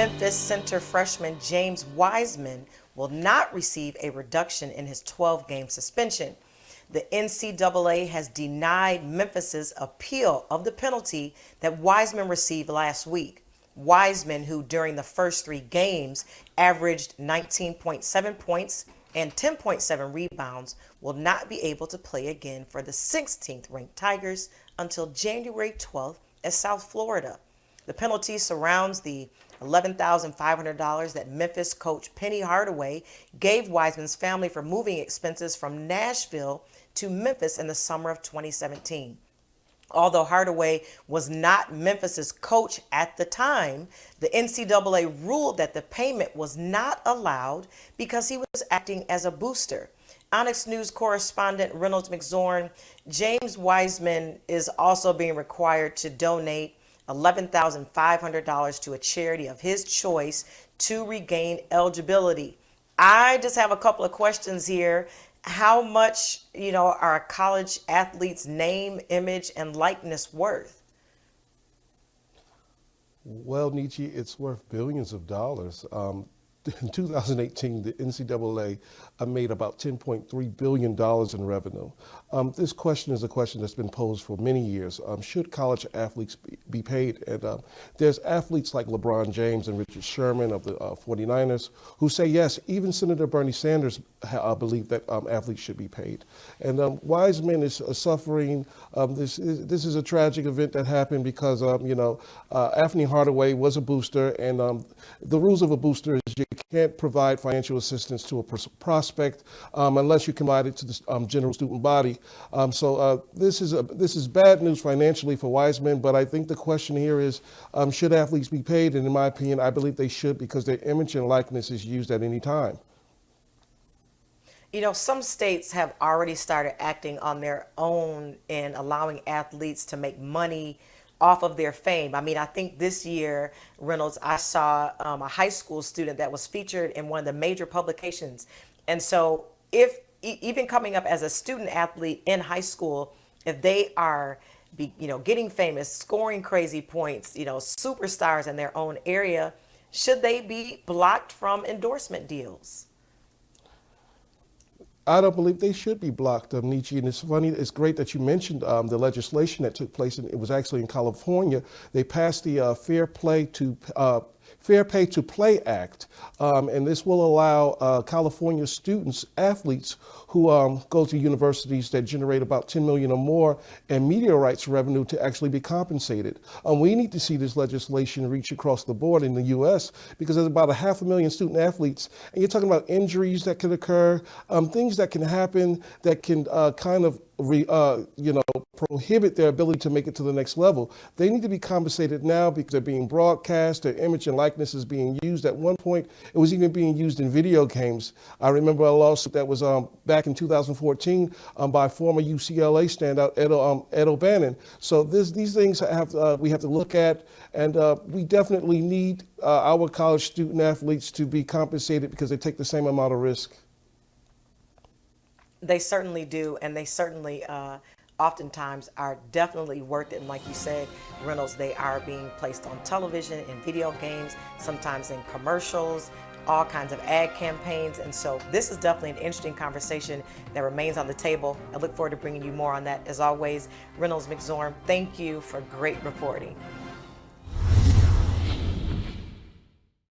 Memphis center freshman James Wiseman will not receive a reduction in his 12-game suspension. The NCAA has denied Memphis's appeal of the penalty that Wiseman received last week. Wiseman, who during the first 3 games averaged 19.7 points and 10.7 rebounds, will not be able to play again for the 16th ranked Tigers until January 12th at South Florida. The penalty surrounds the $11,500 that Memphis coach Penny Hardaway gave Wiseman's family for moving expenses from Nashville to Memphis in the summer of 2017. Although Hardaway was not Memphis's coach at the time, the NCAA ruled that the payment was not allowed because he was acting as a booster. Onyx News correspondent Reynolds McZorn, James Wiseman is also being required to donate $11,500 to a charity of his choice to regain eligibility. I just have a couple of questions here. How much, are a college athlete's name, image, and likeness worth? Well, Nietzsche, it's worth billions of dollars. In 2018, the NCAA made about $10.3 billion in revenue. This question is a question that's been posed for many years. Should college athletes be paid? And there's athletes like LeBron James and Richard Sherman of the 49ers who say yes. Even Senator Bernie Sanders believe that athletes should be paid. And Wiseman is suffering. This is a tragic event that happened because, Anthony Hardaway was a booster, and the rules of a booster is you can't provide financial assistance to a prospect unless you can provide it to the general student body. So this is bad news financially for Wiseman, but I think the question here is, should athletes be paid? And in my opinion, I believe they should, because their image and likeness is used at any time. Some states have already started acting on their own and allowing athletes to make money off of their fame. I think this year, Reynolds, I saw a high school student that was featured in one of the major publications. And so if even coming up as a student athlete in high school, if they are getting famous, scoring crazy points, superstars in their own area, should they be blocked from endorsement deals? I don't believe they should be blocked, Nietzsche. And it's funny, it's great that you mentioned the legislation that took place, and it was actually in California. They passed the Fair Pay to Play Act, and this will allow California students, athletes who go to universities that generate about $10 million or more in media rights revenue to actually be compensated. We need to see this legislation reach across the board in the U.S. because there's about 500,000 student athletes, and you're talking about injuries that could occur, things that can happen that can prohibit their ability to make it to the next level. They need to be compensated now because they're being broadcast, their image and likeness is being used. At one point, it was even being used in video games. I remember a lawsuit that was back in 2014 by former UCLA standout Ed O'Bannon. So these things we have to look at, and we definitely need our college student athletes to be compensated because they take the same amount of risk. They certainly do, and they certainly oftentimes are definitely worth it. And like you said, Reynolds, they are being placed on television, in video games, sometimes in commercials, all kinds of ad campaigns. And so this is definitely an interesting conversation that remains on the table. I look forward to bringing you more on that. As always, Reynolds McZorn, thank you for great reporting.